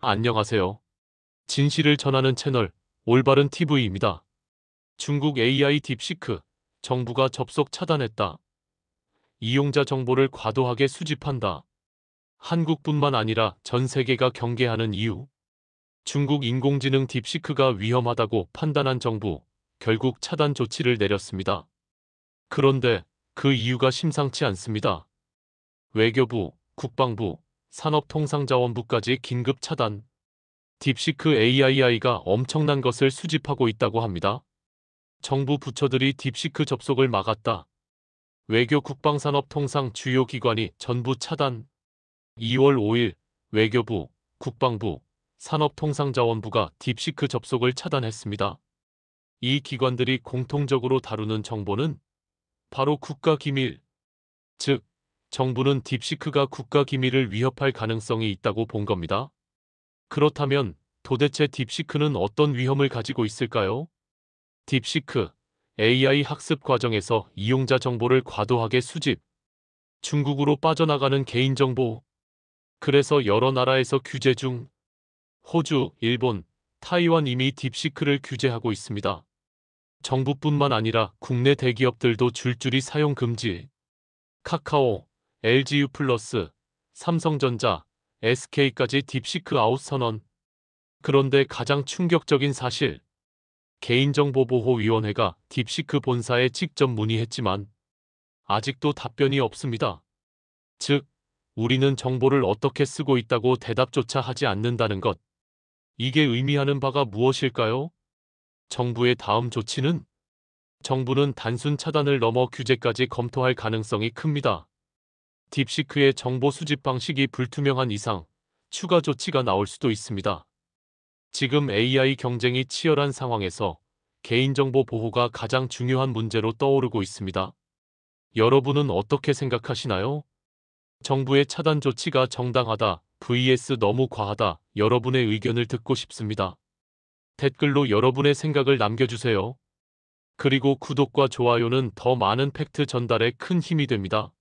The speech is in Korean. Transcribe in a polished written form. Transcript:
안녕하세요. 진실을 전하는 채널 올바른 TV입니다. 중국 AI 딥시크 정부가 접속 차단했다. 이용자 정보를 과도하게 수집한다. 한국뿐만 아니라 전 세계가 경계하는 이유. 중국 인공지능 딥시크가 위험하다고 판단한 정부, 결국 차단 조치를 내렸습니다. 그런데 그 이유가 심상치 않습니다. 외교부, 국방부, 산업통상자원부까지 긴급 차단. 딥시크 AI가 엄청난 것을 수집하고 있다고 합니다. 정부 부처들이 딥시크 접속을 막았다. 외교 국방산업통상 주요 기관이 전부 차단. 2월 5일 외교부, 국방부, 산업통상자원부가 딥시크 접속을 차단했습니다. 이 기관들이 공통적으로 다루는 정보는 바로 국가기밀, 즉 정부는 딥시크가 국가기밀을 위협할 가능성이 있다고 본 겁니다. 그렇다면 도대체 딥시크는 어떤 위험을 가지고 있을까요? 딥시크, AI 학습 과정에서 이용자 정보를 과도하게 수집, 중국으로 빠져나가는 개인정보, 그래서 여러 나라에서 규제 중, 호주, 일본, 타이완 이미 딥시크를 규제하고 있습니다. 정부뿐만 아니라 국내 대기업들도 줄줄이 사용 금지. 카카오, LGU+, 삼성전자, SK까지 딥시크 아웃 선언. 그런데 가장 충격적인 사실, 개인정보보호위원회가 딥시크 본사에 직접 문의했지만 아직도 답변이 없습니다. 즉, 우리는 정보를 어떻게 쓰고 있다고 대답조차 하지 않는다는 것. 이게 의미하는 바가 무엇일까요? 정부의 다음 조치는? 정부는 단순 차단을 넘어 규제까지 검토할 가능성이 큽니다. 딥시크의 정보 수집 방식이 불투명한 이상 추가 조치가 나올 수도 있습니다. 지금 AI 경쟁이 치열한 상황에서 개인정보 보호가 가장 중요한 문제로 떠오르고 있습니다. 여러분은 어떻게 생각하시나요? 정부의 차단 조치가 정당하다, vs 너무 과하다, 여러분의 의견을 듣고 싶습니다. 댓글로 여러분의 생각을 남겨주세요. 그리고 구독과 좋아요는 더 많은 팩트 전달에 큰 힘이 됩니다.